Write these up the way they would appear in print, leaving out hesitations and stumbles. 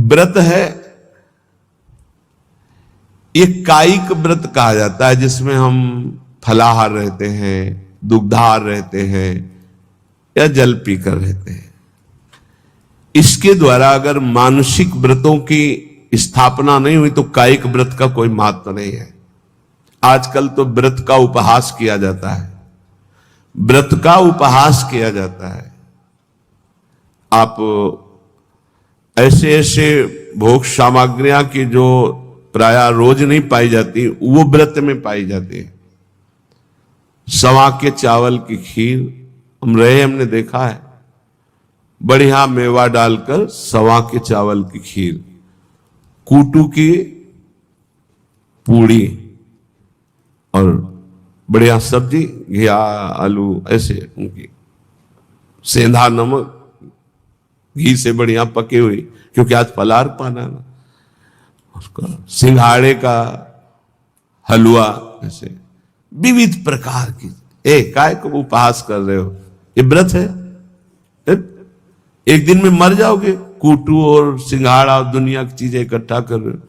व्रत है, ये कायिक व्रत कहा जाता है, जिसमें हम फलाहार रहते हैं, दुग्धाहार रहते हैं या जल पीकर रहते हैं। इसके द्वारा अगर मानसिक व्रतों की स्थापना नहीं हुई तो कायिक व्रत का कोई महत्व नहीं है। आजकल तो व्रत का उपहास किया जाता है, व्रत का उपहास किया जाता है। आप ऐसे ऐसे भोग सामग्रियां की जो प्राय रोज नहीं पाई जाती, वो व्रत में पाई जाती है। सवा के चावल की खीर हमने देखा है, बढ़िया मेवा डालकर सवा के चावल की खीर, कूटू की पूड़ी और बढ़िया सब्जी, घिया आलू, ऐसे उनकी सेंधा नमक घी से बढ़िया पके हुई, क्योंकि आज फलाहार पाना ना, उसका सिंघाड़े का हलवा, ऐसे विविध प्रकार की। काय को उपहास कर रहे हो, ये व्रत है? एक दिन में मर जाओगे, कूटू और सिंघाड़ा और दुनिया की चीजें इकट्ठा कर रहे हो।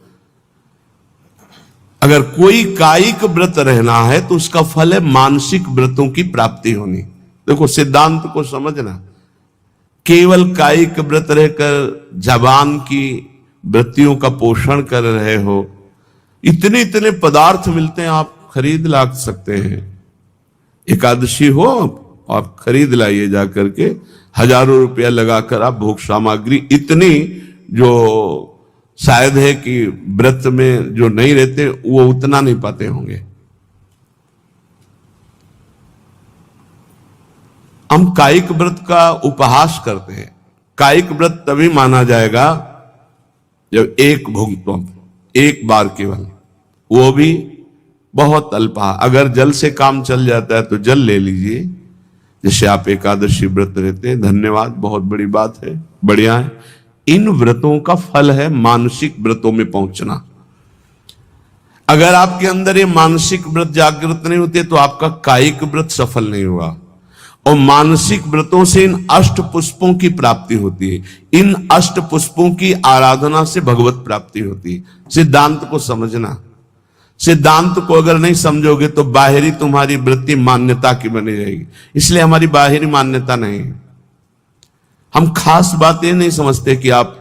अगर कोई कायिक व्रत रहना है तो उसका फल है मानसिक व्रतों की प्राप्ति होनी। देखो सिद्धांत को समझना, केवल कायिक व्रत रहकर जबान की वृत्तियों का पोषण कर रहे हो, इतने इतने पदार्थ मिलते हैं, आप खरीद ला सकते हैं। एकादशी हो आप खरीद लाइए, जाकर के हजारों रुपया लगाकर आप भोग सामग्री, इतनी जो शायद है कि व्रत में जो नहीं रहते वो उतना नहीं पाते होंगे। हम कायिक व्रत का उपहास करते हैं। कायिक व्रत तभी माना जाएगा जब एक भुगतम, एक बार केवल, वो भी बहुत अल्पा। अगर जल से काम चल जाता है तो जल ले लीजिए, जैसे आप एकादशी व्रत रहते हैं। धन्यवाद, बहुत बड़ी बात है, बढ़िया है। इन व्रतों का फल है मानसिक व्रतों में पहुंचना। अगर आपके अंदर ये मानसिक व्रत जागृत नहीं होते तो आपका कायिक व्रत सफल नहीं हुआ। और मानसिक व्रतों से इन अष्ट पुष्पों की प्राप्ति होती है। इन अष्ट पुष्पों की आराधना से भगवत प्राप्ति होती है। सिद्धांत को समझना, सिद्धांत को अगर नहीं समझोगे तो बाहरी तुम्हारी वृत्ति मान्यता की बनी रहेगी। इसलिए हमारी बाहरी मान्यता नहीं है। हम खास बात ये नहीं समझते कि आप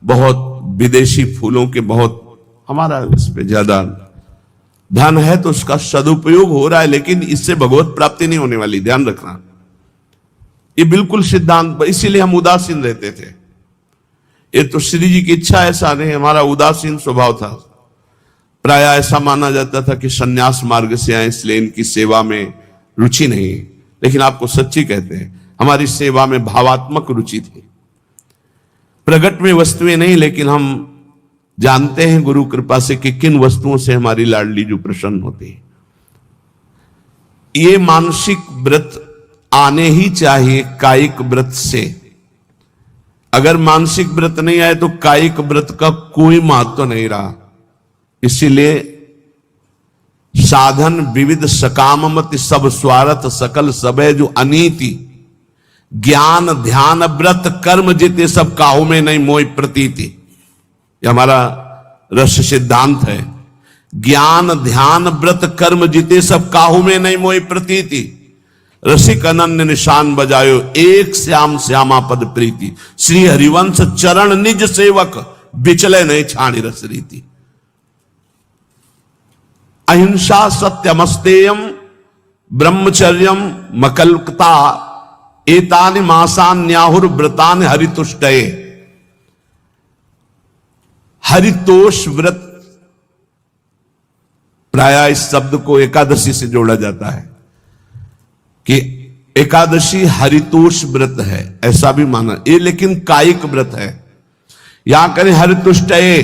बहुत विदेशी फूलों के बहुत, हमारा इस पे ज्यादा धन है तो उसका सदुपयोग हो रहा है, लेकिन इससे भगवत प्राप्ति नहीं होने वाली, ध्यान रखना। ये बिल्कुल सिद्धांत, इसीलिए हम उदासीन रहते थे। ये तो श्री जी की इच्छा ऐसा नहीं, हमारा उदासीन स्वभाव था। प्राय ऐसा माना जाता था कि सन्यास मार्ग से आए इसलिए इनकी सेवा में रुचि नहीं। लेकिन आपको सच्ची कहते हैं, हमारी सेवा में भावात्मक रुचि थी, प्रगट में वस्तुएं नहीं। लेकिन हम जानते हैं गुरु कृपा से कि किन वस्तुओं से हमारी लाडली जो प्रसन्न होती है। ये मानसिक व्रत आने ही चाहिए कायिक व्रत से। अगर मानसिक व्रत नहीं आए तो कायिक व्रत का कोई महत्व नहीं रहा। इसीलिए साधन विविध सकाममति सब स्वार्थ सकल सबे जो अनीति, ज्ञान ध्यान व्रत कर्म जिते सब काहू में नहीं मोह प्रतीति। ये हमारा रस सिद्धांत है। ज्ञान ध्यान व्रत कर्म जिते सब काहू में नहीं मोह प्रतीति। रसिक अनन्य निशान बजायो एक श्याम श्यामा पद प्रीति। श्री हरिवंश चरण निज सेवक बिचले नहीं छाणी रस रीति। अहिंसा सत्यमस्तेयम ब्रह्मचर्यम मकल्कता एतानि मासान्याहुर व्रतानि हरितुष्टये। हरितोष व्रत, प्राय इस शब्द को एकादशी से जोड़ा जाता है कि एकादशी हरितोष व्रत है, ऐसा भी माना ये, लेकिन कायिक व्रत है। यहां करें हरितुष्टये,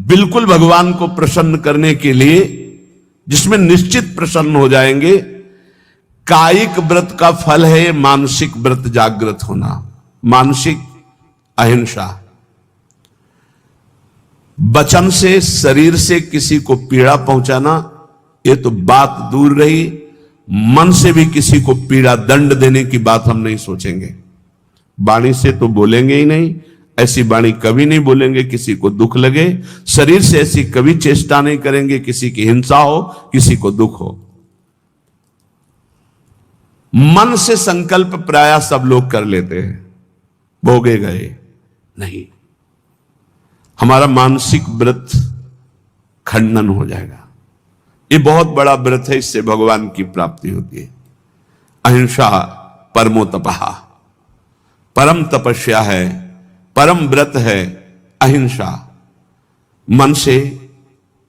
बिल्कुल भगवान को प्रसन्न करने के लिए, जिसमें निश्चित प्रसन्न हो जाएंगे। कायिक व्रत का फल है मानसिक व्रत जागृत होना, मानसिक अहिंसा। वचन से शरीर से किसी को पीड़ा पहुंचाना ये तो बात दूर रही, मन से भी किसी को पीड़ा दंड देने की बात हम नहीं सोचेंगे। वाणी से तो बोलेंगे ही नहीं, ऐसी वाणी कभी नहीं बोलेंगे किसी को दुख लगे, शरीर से ऐसी कभी चेष्टा नहीं करेंगे किसी की हिंसा हो, किसी को दुख हो। मन से संकल्प प्राय सब लोग कर लेते हैं, भोगे गए नहीं। हमारा मानसिक व्रत खंडन हो जाएगा। ये बहुत बड़ा व्रत है, इससे भगवान की प्राप्ति होती है। अहिंसा परमो तपः, परम तपस्या है, परम व्रत है अहिंसा। मन से,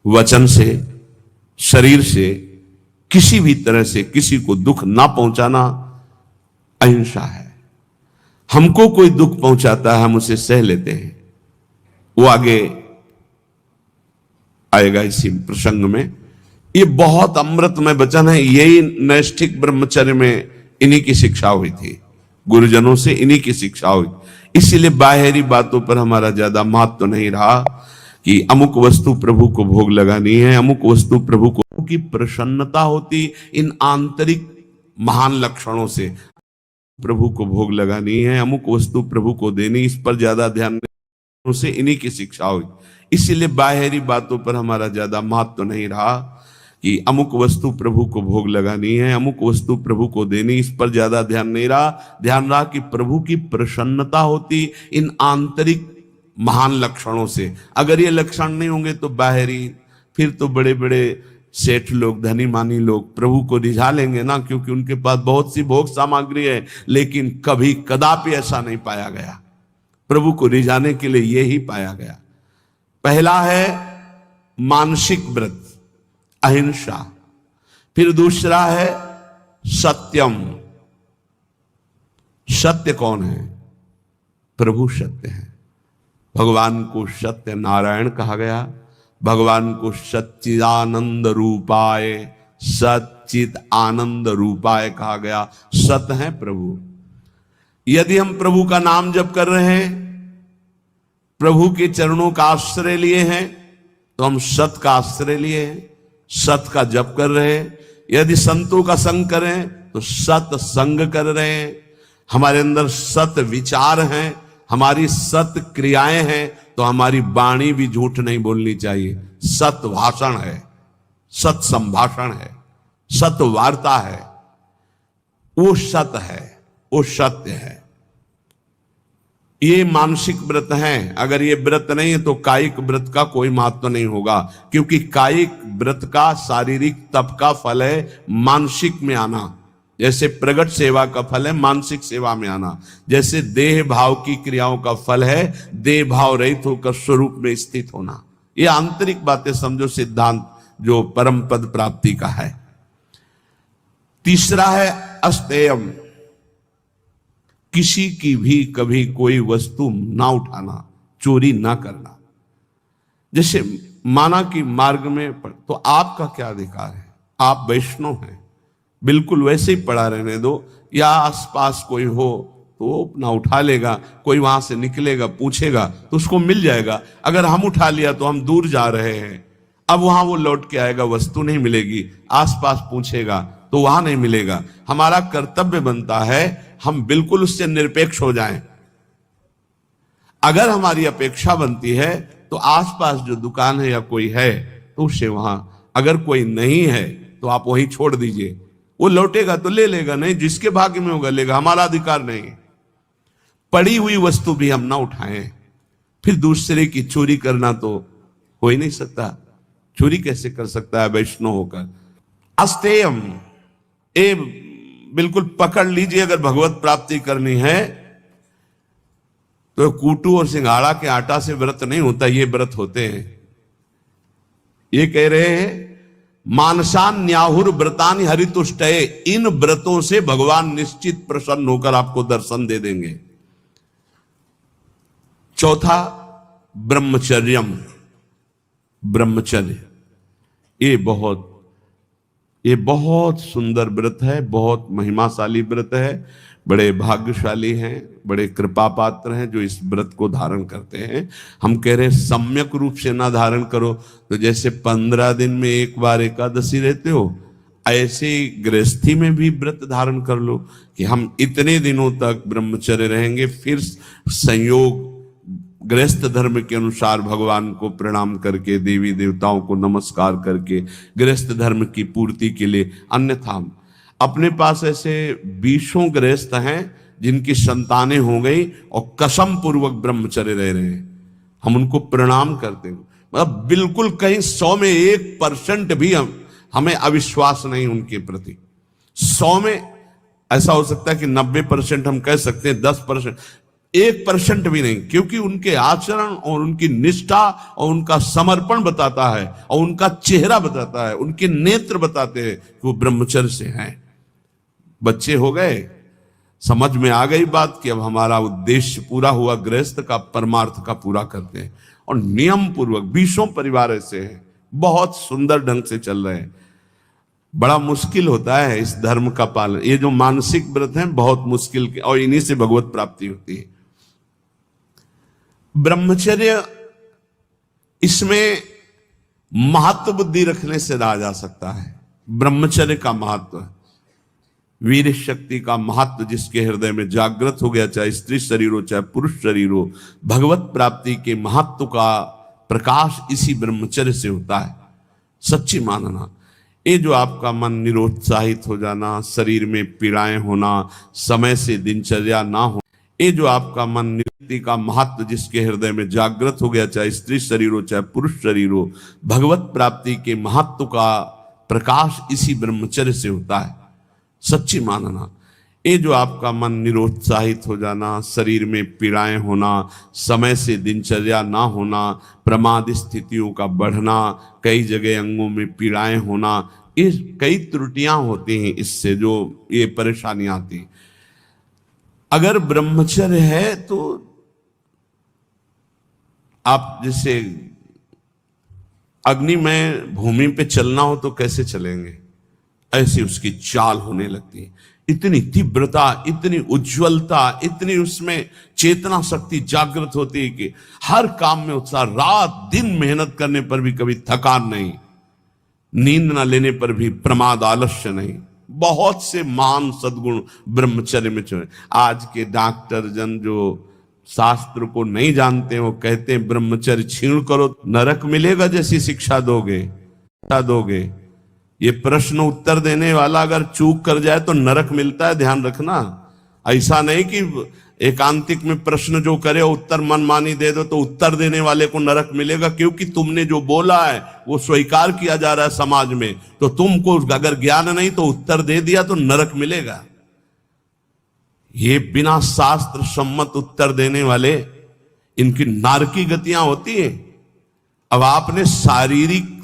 वचन से, शरीर से, किसी भी तरह से किसी को दुख ना पहुंचाना अहिंसा है। हमको कोई दुख पहुंचाता है, हम उसे सह लेते हैं। वो आगे आएगा इसी प्रसंग में। ये बहुत अमृतमय वचन है। यही नैष्ठिक ब्रह्मचर्य में इन्हीं की शिक्षा हुई थी, गुरुजनों से इन्हीं की शिक्षा हुई। इसीलिए बाहरी बातों पर हमारा ज्यादा महत्व नहीं रहा कि अमुक वस्तु प्रभु को भोग लगानी है, अमुक वस्तु प्रभु को की प्रसन्नता होती इन आंतरिक महान लक्षणों से। प्रभु को भोग लगानी है, अमुक वस्तु प्रभु को देनी, इस पर ज्यादा ध्यान से इन्हीं की शिक्षा हुई। इसीलिए बाहरी बातों पर हमारा ज्यादा महत्व नहीं रहा कि अमुक वस्तु प्रभु को भोग लगानी है, अमुक वस्तु प्रभु को देनी, इस पर ज्यादा ध्यान नहीं रहा। ध्यान रहा कि प्रभु की प्रसन्नता होती इन आंतरिक महान लक्षणों से। अगर ये लक्षण नहीं होंगे तो बाहरी, फिर तो बड़े बड़े सेठ लोग, धनी मानी लोग प्रभु को रिझा लेंगे ना, क्योंकि उनके पास बहुत सी भोग सामग्री है। लेकिन कभी कदापि ऐसा नहीं पाया गया। प्रभु को रिझाने के लिए यही पाया गया। पहला है मानसिक व्रत अहिंसा, फिर दूसरा है सत्यम। सत्य कौन है? प्रभु सत्य है। भगवान को सत्य नारायण कहा गया, भगवान को सच्चिदानंद रूपाय, सच्चित आनंद रूपाय कहा गया। सत्य है प्रभु। यदि हम प्रभु का नाम जप कर रहे हैं, प्रभु के चरणों का आश्रय लिए हैं, तो हम सत का आश्रय लिए हैं, सत का जप कर रहे हैं। यदि संतों का संग करें तो सत संग कर रहे हैं। हमारे अंदर सत विचार हैं, हमारी सत क्रियाएं हैं, तो हमारी वाणी भी झूठ नहीं बोलनी चाहिए। सत भाषण है, सत संभाषण है, सत वार्ता है, वो सत है, वो सत्य है। ये मानसिक व्रत हैं। अगर ये व्रत नहीं है तो कायिक व्रत का कोई महत्व नहीं होगा, क्योंकि कायिक व्रत का, शारीरिक तप का फल है मानसिक में आना। जैसे प्रगट सेवा का फल है मानसिक सेवा में आना, जैसे देह भाव की क्रियाओं का फल है देह भाव रहित होकर स्वरूप में स्थित होना। ये आंतरिक बातें समझो, सिद्धांत जो परम पद प्राप्ति का है। तीसरा है अस्तेयम, किसी की भी कभी कोई वस्तु ना उठाना, चोरी ना करना। जैसे माना कि मार्ग में तो आपका क्या अधिकार है? आप वैष्णव हैं, बिल्कुल वैसे ही पड़ा रहने दो, या आसपास कोई हो तो अपना उठा लेगा, कोई वहां से निकलेगा पूछेगा तो उसको मिल जाएगा। अगर हम उठा लिया तो हम दूर जा रहे हैं, अब वहां वो लौट के आएगा, वस्तु नहीं मिलेगी। आसपास पूछेगा तो वहां नहीं मिलेगा। हमारा कर्तव्य बनता है हम बिल्कुल उससे निरपेक्ष हो जाएं। अगर हमारी अपेक्षा बनती है तो आसपास जो दुकान है या कोई है तो उससे वहां, अगर कोई नहीं है तो आप वहीं छोड़ दीजिए। वो लौटेगा तो ले लेगा, नहीं जिसके भाग्य में होगा लेगा, हमारा अधिकार नहीं। पड़ी हुई वस्तु भी हम ना उठाएं। फिर दूसरे की चोरी करना तो हो ही नहीं सकता। चोरी कैसे कर सकता है वैष्णव होकर? अस्तेयम, ए बिल्कुल पकड़ लीजिए। अगर भगवत प्राप्ति करनी है तो कूटू और सिंघाड़ा के आटा से व्रत नहीं होता, ये व्रत होते हैं। ये कह रहे हैं मानसान न्याहुर व्रतानि हरितुष्टये, इन व्रतों से भगवान निश्चित प्रसन्न होकर आपको दर्शन दे देंगे। चौथा ब्रह्मचर्यम, ब्रह्मचर्य। ये बहुत सुंदर व्रत है, बहुत महिमाशाली व्रत है। बड़े भाग्यशाली हैं, बड़े कृपा पात्र हैं जो इस व्रत को धारण करते हैं। हम कह रहे हैं सम्यक रूप से ना धारण करो तो जैसे 15 दिन में एक बार एकादशी रहते हो, ऐसे गृहस्थी में भी व्रत धारण कर लो कि हम इतने दिनों तक ब्रह्मचर्य रहेंगे, फिर संयोग गृहस्थ धर्म के अनुसार भगवान को प्रणाम करके, देवी देवताओं को नमस्कार करके गृहस्थ धर्म की पूर्ति के लिए। अन्यथा अपने पास ऐसे 20 गृहस्थ हैं जिनकी संतानें हो गई और कसम पूर्वक ब्रह्मचर्य रह रहे हैं, हम उनको प्रणाम करते हैं। मतलब बिल्कुल कहीं 100 में 1% भी हमें अविश्वास नहीं उनके प्रति। 100 में ऐसा हो सकता है कि 90% हम कह सकते हैं, 10%, 1% भी नहीं, क्योंकि उनके आचरण और उनकी निष्ठा और उनका समर्पण बताता है और उनका चेहरा बताता है, उनके नेत्र बताते हैं कि वो ब्रह्मचर्य से हैं। बच्चे हो गए, समझ में आ गई बात कि अब हमारा उद्देश्य पूरा हुआ, गृहस्थ का परमार्थ का पूरा करते हैं। और नियम पूर्वक 20 परिवार ऐसे हैं, बहुत सुंदर ढंग से चल रहे हैं। बड़ा मुश्किल होता है इस धर्म का पालन, ये जो मानसिक व्रत हैं बहुत मुश्किल के, और इन्हीं से भगवत प्राप्ति होती है। ब्रह्मचर्य, इसमें महत्व बुद्धि रखने से रहा जा सकता है। ब्रह्मचर्य का महत्व, वीर शक्ति का महत्व जिसके हृदय में जागृत हो गया, चाहे स्त्री शरीर हो चाहे पुरुष शरीर हो, भगवत प्राप्ति के महत्व का प्रकाश इसी ब्रह्मचर्य से होता है। सच्ची मानना, ये जो आपका मन निरुत्साहित हो जाना, शरीर में पीड़ाएं होना, समय से दिनचर्या ना हो, ये जो आपका मन निवृत्ति का महत्व जिसके हृदय में जागृत हो गया, चाहे स्त्री शरीर हो चाहे पुरुष शरीर हो, भगवत प्राप्ति के महत्व का प्रकाश इसी ब्रह्मचर्य से होता है। सच्ची मानना, ये जो आपका मन निरुत्साहित हो जाना, शरीर में पीड़ाएं होना, समय से दिनचर्या ना होना, प्रमाद स्थितियों का बढ़ना, कई जगह अंगों में पीड़ाएं होना, ये कई त्रुटियां होती हैं, इससे जो ये परेशानी आती। अगर ब्रह्मचर्य है तो आप जैसे अग्नि में भूमि पे चलना हो तो कैसे चलेंगे, ऐसी उसकी चाल होने लगती है। इतनी तीव्रता, इतनी उज्ज्वलता, इतनी उसमें चेतना शक्ति जागृत होती है कि हर काम में उत्साह, रात दिन मेहनत करने पर भी कभी थकान नहीं, नींद न लेने पर भी प्रमाद आलस्य नहीं। बहुत से महान सद्गुण ब्रह्मचर्य में चले। आज के डॉक्टर जन जो शास्त्र को नहीं जानते, वो कहते हैं ब्रह्मचर्य छीण करो नरक मिलेगा जैसी शिक्षा दोगे। ये प्रश्न उत्तर देने वाला अगर चूक कर जाए तो नरक मिलता है, ध्यान रखना। ऐसा नहीं कि एकांतिक में प्रश्न जो करे उत्तर मनमानी दे दो तो उत्तर देने वाले को नरक मिलेगा, क्योंकि तुमने जो बोला है वो स्वीकार किया जा रहा है समाज में, तो तुमको अगर ज्ञान नहीं तो उत्तर दे दिया तो नरक मिलेगा। ये बिना शास्त्र सम्मत उत्तर देने वाले, इनकी नारकी गतियां होती है। अब आपने शारीरिक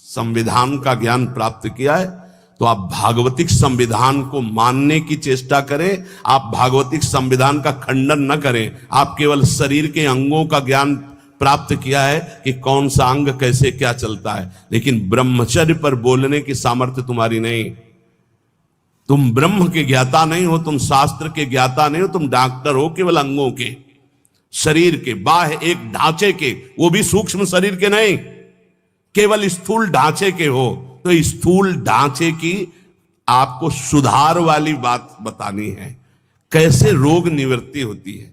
संविधान का ज्ञान प्राप्त किया है तो आप भागवतिक संविधान को मानने की चेष्टा करें। आप भागवतिक संविधान का खंडन न करें। आप केवल शरीर के अंगों का ज्ञान प्राप्त किया है कि कौन सा अंग कैसे क्या चलता है, लेकिन ब्रह्मचर्य पर बोलने की सामर्थ्य तुम्हारी नहीं। तुम ब्रह्म के ज्ञाता नहीं हो, तुम शास्त्र के ज्ञाता नहीं हो, तुम डॉक्टर हो केवल अंगों के, शरीर के, बाह्य एक ढांचे के, वो भी सूक्ष्म शरीर के नहीं, केवल स्थूल ढांचे के हो। तो स्थूल ढांचे की आपको सुधार वाली बात बतानी है, कैसे रोग निवृत्ति होती है।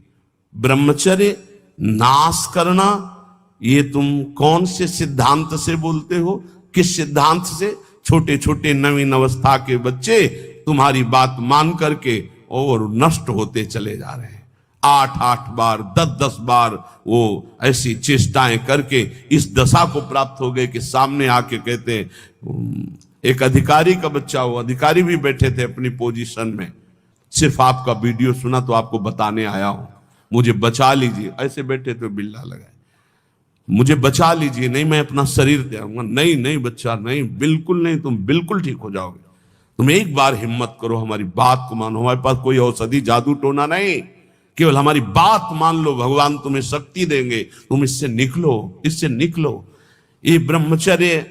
ब्रह्मचर्य नाश करना, ये तुम कौन से सिद्धांत से बोलते हो, किस सिद्धांत से? छोटे छोटे नवीन अवस्था के बच्चे तुम्हारी बात मान करके और नष्ट होते चले जा रहे हैं। 8-8 बार 10-10 बार वो ऐसी चेष्टाएं करके इस दशा को प्राप्त हो गए कि सामने आके कहते हैं, एक अधिकारी का बच्चा हो, अधिकारी भी बैठे थे अपनी पोजीशन में, सिर्फ आपका वीडियो सुना तो आपको बताने आया हूं, मुझे बचा लीजिए। ऐसे बैठे तो बिल्ला लगाए, मुझे बचा लीजिए, नहीं मैं अपना शरीर दे आऊंगा। नहीं नहीं बच्चा, नहीं, बिल्कुल नहीं, तुम बिल्कुल ठीक हो जाओगे। तुम एक बार हिम्मत करो, हमारी बात को मानो। हमारे पास कोई औषधि जादू टोना नहीं, केवल हमारी बात मान लो, भगवान तुम्हें शक्ति देंगे, तुम इससे निकलो, इससे निकलो। ये ब्रह्मचर्य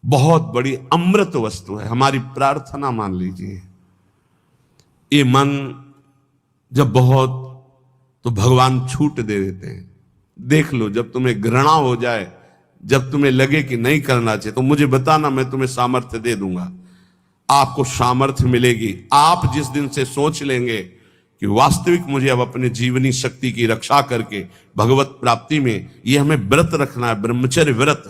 बहुत बड़ी अमृत वस्तु है। हमारी प्रार्थना मान लीजिए, ये मन जब बहुत, तो भगवान छूट दे देते हैं। देख लो, जब तुम्हें घृणा हो जाए, जब तुम्हें लगे कि नहीं करना चाहिए, तो मुझे बताना, मैं तुम्हें सामर्थ्य दे दूंगा। आपको सामर्थ्य मिलेगी। आप जिस दिन से सोच लेंगे कि वास्तविक मुझे अब अपने जीवनी शक्ति की रक्षा करके भगवत प्राप्ति में ये हमें व्रत रखना है। ब्रह्मचर्य व्रत,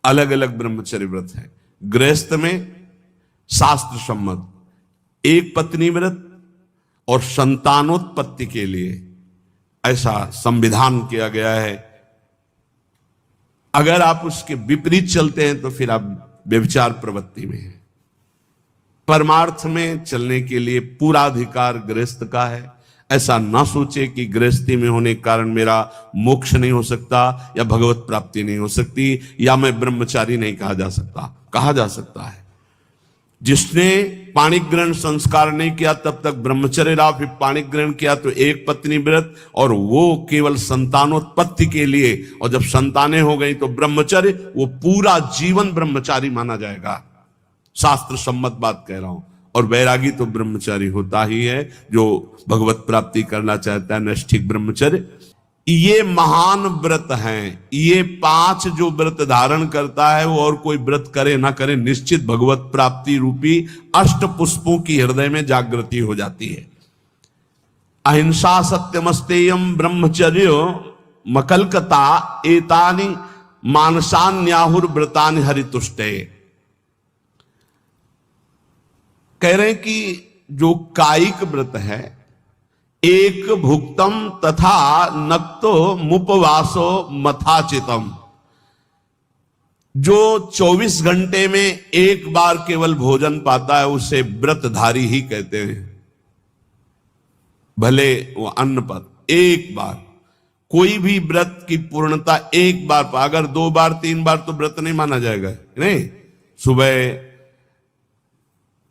अलग अलग ब्रह्मचर्य व्रत है। गृहस्थ में शास्त्र सम्मत एक पत्नी व्रत और संतानोत्पत्ति के लिए ऐसा संविधान किया गया है। अगर आप उसके विपरीत चलते हैं तो फिर आप व्यभिचार प्रवृत्ति में हैं। परमार्थ में चलने के लिए पूरा अधिकार गृहस्थ का है। ऐसा ना सोचे कि गृहस्थी में होने के कारण मेरा मोक्ष नहीं हो सकता या भगवत प्राप्ति नहीं हो सकती या मैं ब्रह्मचारी नहीं कहा जा सकता। कहा जा सकता है। जिसने पाणिक ग्रहण संस्कार नहीं किया तब तक ब्रह्मचर्य रहा, फिर पाणिक ग्रहण किया तो एक पत्नी व्रत, और वो केवल संतानोत्पत्ति के लिए, और जब संतानें हो गई तो ब्रह्मचर्य, वो पूरा जीवन ब्रह्मचारी माना जाएगा। शास्त्र सम्मत बात कह रहा हूं। और वैरागी तो ब्रह्मचारी होता ही है जो भगवत प्राप्ति करना चाहता है, नैष्ठिक ब्रह्मचर्य। ये महान व्रत हैं। ये 5 जो व्रत धारण करता है वो और कोई व्रत करे ना करे, निश्चित भगवत प्राप्ति रूपी अष्ट पुष्पों की हृदय में जागृति हो जाती है। अहिंसा सत्यमस्तेयम ब्रह्मचर्य मकलकता एतानि मानसान्याहुर व्रतानि हरितुष्टे। कह रहे हैं कि जो कायिक व्रत है, एक भुक्तम तथा नक्तो मुपवासो मथाचितम, जो 24 घंटे में एक बार केवल भोजन पाता है उसे व्रतधारी ही कहते हैं। भले वो अन्न पर एक बार, कोई भी व्रत की पूर्णता एक बार, अगर 2 बार 3 बार तो व्रत नहीं माना जाएगा। नहीं, सुबह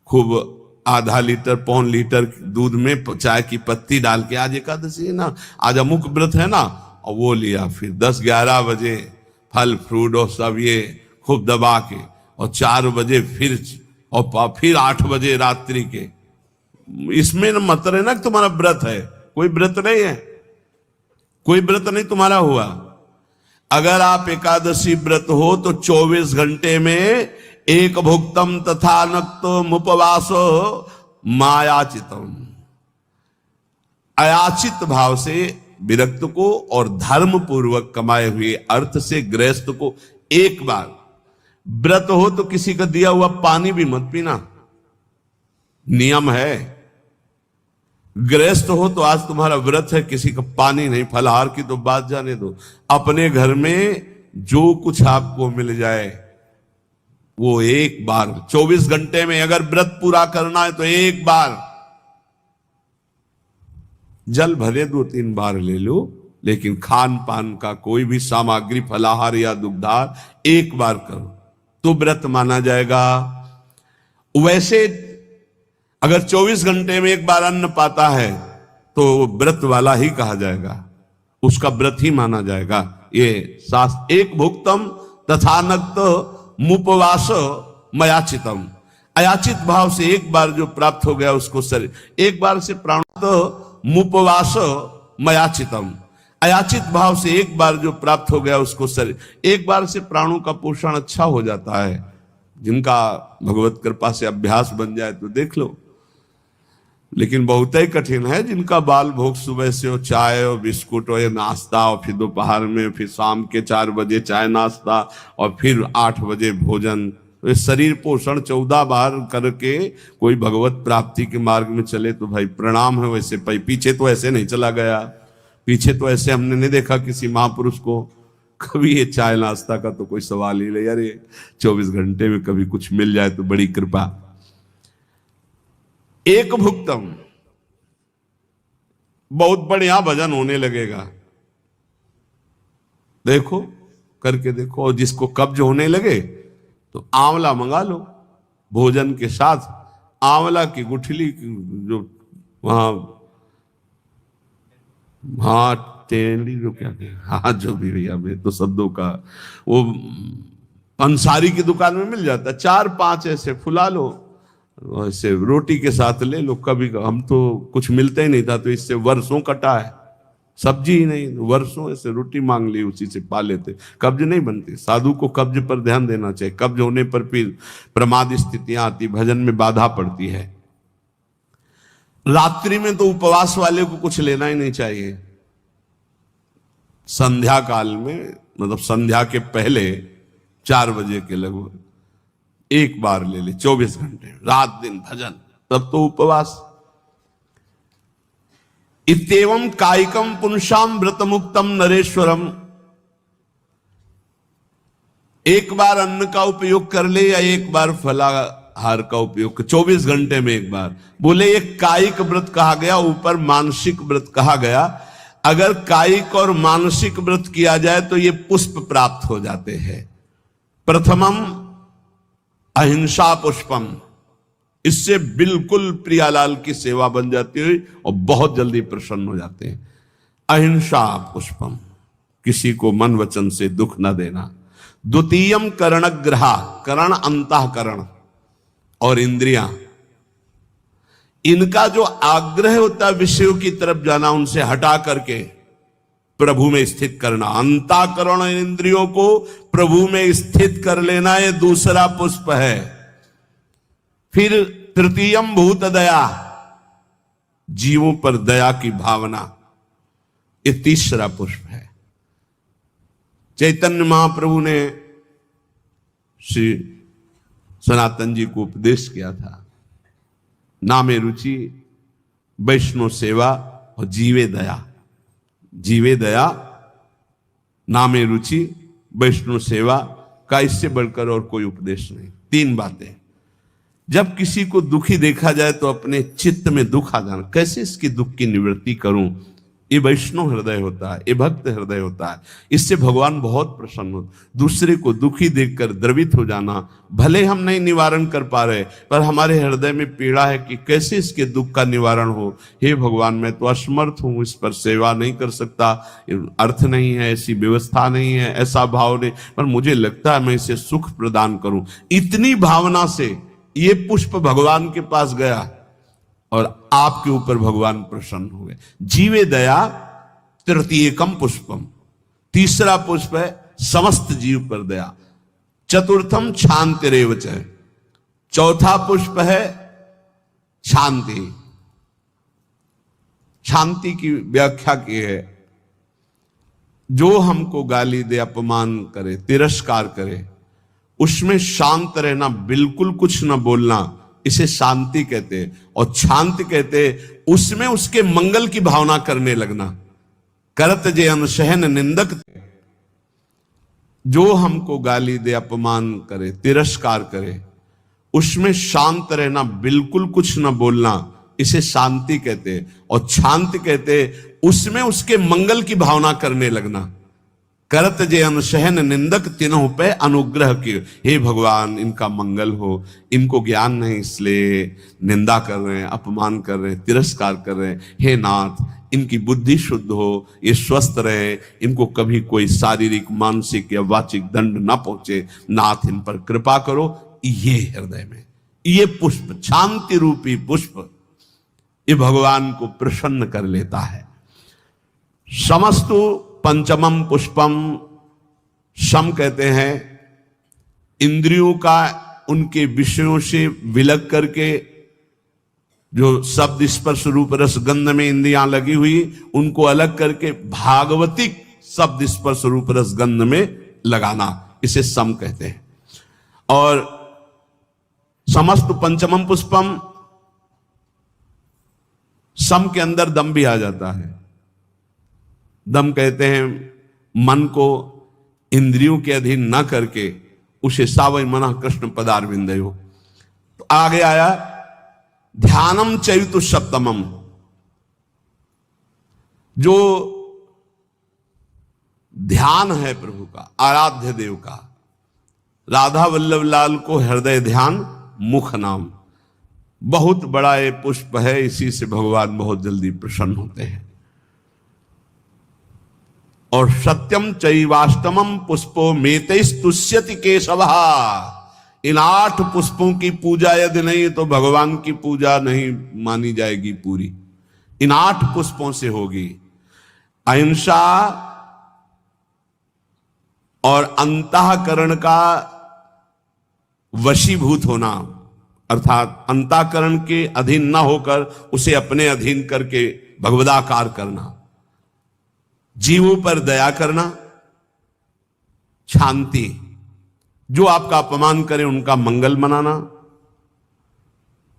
खूब आधा लीटर पौन लीटर दूध में चाय की पत्ती डाल के, आज एकादशी है ना, आज अमुक व्रत है ना, और वो लिया। फिर 10-11 बजे फल फ्रूट और सब ये खूब दबा के, और 4 बजे फिर, और फिर 8 बजे रात्रि के। इसमें न मतलब है ना कि तुम्हारा व्रत है। कोई व्रत नहीं है, कोई व्रत नहीं तुम्हारा हुआ। अगर आप एकादशी व्रत हो तो 24 घंटे में एक भुक्तम तथा नक्तो मुपवासो मायाचितम, अयाचित भाव से विरक्त को और धर्म पूर्वक कमाए हुए अर्थ से गृहस्थ को एक बार। व्रत हो तो किसी का दिया हुआ पानी भी मत पीना, नियम है। गृहस्थ हो तो आज तुम्हारा व्रत है, किसी का पानी नहीं, फलाहार की तो बात जाने दो। अपने घर में जो कुछ आपको मिल जाए वो एक बार, 24 घंटे में अगर व्रत पूरा करना है तो एक बार। जल भले 2-3 बार ले लो, लेकिन खान पान का कोई भी सामग्री, फलाहार या दुग्धार, एक बार करो तो व्रत माना जाएगा। वैसे अगर 24 घंटे में एक बार अन्न पाता है तो व्रत वाला ही कहा जाएगा, उसका व्रत ही माना जाएगा। ये शास्त्र। एक भुक्तम तथा नक्त मुपवास मयाचितम, अयाचित भाव से एक बार जो प्राप्त हो गया उसको शरीर, एक बार से प्राण, तो मुपवास मयाचितम, अयाचित भाव से एक बार जो प्राप्त हो गया उसको शरीर, एक बार से प्राणों का पोषण अच्छा हो जाता है। जिनका भगवत कृपा से अभ्यास बन जाए तो देख लो। लेकिन बहुत ही कठिन है जिनका बाल भोग सुबह से हो, चाय और बिस्कुट और नाश्ता, और फिर दोपहर में, फिर शाम के 4 बजे चाय नाश्ता, और फिर 8 बजे भोजन। तो शरीर पोषण 14 बार करके कोई भगवत प्राप्ति के मार्ग में चले तो भाई प्रणाम है। वैसे पीछे तो ऐसे नहीं चला गया, पीछे तो ऐसे हमने नहीं देखा किसी महापुरुष को कभी। ये चाय नाश्ता का तो कोई सवाल ही नहीं। यार ये 24 घंटे में कभी कुछ मिल जाए तो बड़ी कृपा। एक भुक्तम, बहुत बढ़िया भजन होने लगेगा, देखो करके देखो। और जिसको कब्ज होने लगे तो आंवला मंगा लो, भोजन के साथ आंवला की गुठली जो वहां, हाँ टेंडी जो क्या कहे, हाँ जो भी भैया, मैं तो शब्दों का, वो अंसारी की दुकान में मिल जाता है। 4-5 ऐसे फुला लो, ऐसे रोटी के साथ ले लो। कभी हम तो कुछ मिलता ही नहीं था तो इससे वर्षों कटा है, सब्जी ही नहीं, वर्षों ऐसे रोटी मांग ली, उसी से पा लेते। कब्ज नहीं बनती। साधु को कब्ज पर ध्यान देना चाहिए। कब्ज होने पर फिर प्रमाद स्थितियां आती, भजन में बाधा पड़ती है। रात्रि में तो उपवास वाले को कुछ लेना ही नहीं चाहिए। संध्या काल में, मतलब संध्या के पहले 4 बजे के लगभग एक बार ले ले, 24 घंटे रात दिन भजन, तब तो उपवास। इत्येवं कायिकम पुंसाम व्रत मुक्तम नरेश्वरम। एक बार अन्न का उपयोग कर ले या एक बार फलाहार का उपयोग, 24 घंटे में एक बार। बोले ये कायिक व्रत कहा गया, ऊपर मानसिक व्रत कहा गया। अगर कायिक और मानसिक व्रत किया जाए तो ये पुष्प प्राप्त हो जाते हैं। प्रथमम अहिंसा पुष्पम, इससे बिल्कुल प्रियालाल की सेवा बन जाती है और बहुत जल्दी प्रसन्न हो जाते हैं। अहिंसा पुष्पम, किसी को मन वचन से दुख न देना। द्वितीयम करणग्रहा, करण अंतःकरण और इंद्रियां, इनका जो आग्रह होता है विषयों की तरफ जाना, उनसे हटा करके प्रभु में स्थित करना। अंतःकरण इंद्रियों को प्रभु में स्थित कर लेना, ये दूसरा पुष्प है। फिर तृतीयम भूत दया, जीवों पर दया की भावना, ये तीसरा पुष्प है। चैतन्य महाप्रभु ने श्री सनातन जी को उपदेश किया था, नामे रुचि, वैष्णव सेवा और जीवे दया। जीवे दया, नामे रुचि, वैष्णव सेवा का इससे बढ़कर और कोई उपदेश नहीं। 3 बातें। जब किसी को दुखी देखा जाए तो अपने चित्त में दुख आ जाना, कैसे इसकी दुख की निवृत्ति करूं, ये वैष्णव हृदय होता है, ये भक्त हृदय होता है। इससे भगवान बहुत प्रसन्न होते। दूसरे को दुखी देखकर द्रवित हो जाना, भले हम नहीं निवारण कर पा रहे, पर हमारे हृदय में पीड़ा है कि कैसे इसके दुख का निवारण हो। हे भगवान, मैं तो असमर्थ हूं, इस पर सेवा नहीं कर सकता, अर्थ नहीं है, ऐसी व्यवस्था नहीं है, ऐसा भाव नहीं, पर मुझे लगता है मैं इसे सुख प्रदान करूं। इतनी भावना से ये पुष्प भगवान के पास गया और आपके ऊपर भगवान प्रसन्न हुए। जीवे दया तृतीयकम पुष्पम, तीसरा पुष्प है समस्त जीव पर दया। चतुर्थम शांतिरेव च, चौथा पुष्प है शांति। शांति की व्याख्या की है, जो हमको गाली दे, अपमान करे, तिरस्कार करे, उसमें शांत रहना, बिल्कुल कुछ न बोलना, इसे शांति कहते हैं। और शांति कहते हैं उसमें उसके मंगल की भावना करने लगना। करत जे अनसहन निंदक, जो हमको गाली दे, अपमान करे, तिरस्कार करे, उसमें शांत रहना, बिल्कुल कुछ न बोलना, इसे शांति कहते हैं। और शांति कहते हैं उसमें उसके मंगल की भावना करने लगना। करत जे अनसहन निंदक तिन्हों पे अनुग्रह की। हे भगवान, इनका मंगल हो, इनको ज्ञान नहीं इसलिए निंदा कर रहे हैं, अपमान कर रहे हैं, तिरस्कार कर रहे हैं। हे नाथ, इनकी बुद्धि शुद्ध हो, ये स्वस्थ रहे, इनको कभी कोई शारीरिक, मानसिक या वाचिक दंड ना पहुंचे। नाथ, इन पर कृपा करो। ये हृदय में ये पुष्प, शांति रूपी पुष्प, ये भगवान को प्रसन्न कर लेता है। समस्तु पंचमम पुष्पम, सम कहते हैं इंद्रियों का उनके विषयों से विलग करके, जो शब्द स्पर्श रूप रस गंध में इंद्रियां लगी हुई, उनको अलग करके भागवतिक शब्द स्पर्श रूप रस गंध में लगाना, इसे सम कहते हैं। और समस्त पंचमम पुष्पम, सम के अंदर दम भी आ जाता है। दम कहते हैं मन को इंद्रियों के अधीन न करके उसे सावय मना कृष्ण पदारविंदयो। तो आगे आया ध्यानम चैतु सप्तमम, जो ध्यान है प्रभु का, आराध्य देव का। राधा वल्लभ लाल को हृदय ध्यान मुख नाम, बहुत बड़ा ये पुष्प है, इसी से भगवान बहुत जल्दी प्रसन्न होते हैं। और सत्यम चैवाष्टमम पुष्पो मेतैस्तुष्यति केशवः, इन 8 पुष्पों की पूजा यदि नहीं तो भगवान की पूजा नहीं मानी जाएगी पूरी। इन 8 पुष्पों से होगी। अहिंसा और अंतःकरण का वशीभूत होना, अर्थात अंतःकरण के अधीन न होकर उसे अपने अधीन करके भगवदाकार करना, जीवों पर दया करना, शांति, जो आपका अपमान करे उनका मंगल मनाना,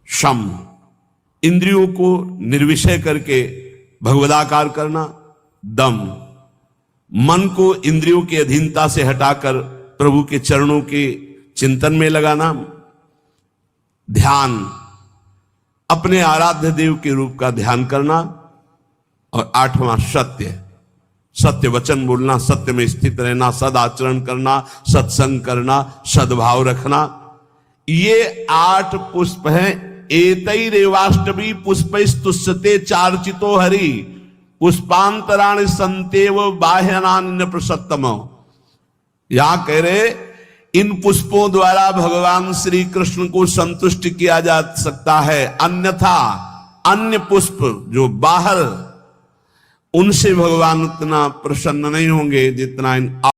शम, इंद्रियों को निर्विषय करके भगवदाकार करना, दम, मन को इंद्रियों की अधीनता से हटाकर प्रभु के चरणों के चिंतन में लगाना, ध्यान, अपने आराध्य देव के रूप का ध्यान करना, और 8वां सत्य, सत्य वचन बोलना, सत्य में स्थित रहना, सदाचरण करना, सत्संग करना, सद्भाव रखना। ये 8 पुष्प हैं। एतैरेवाष्टमी पुष्पैस्तुष्यते चार्चितो हरि पुष्पांतराणि संतेव बाह्यनानि प्रसत्तम। यहां कह रहे इन पुष्पों द्वारा भगवान श्री कृष्ण को संतुष्ट किया जा सकता है, अन्यथा अन्य पुष्प जो बाहर, उनसे भगवान उतना प्रसन्न नहीं होंगे जितना इन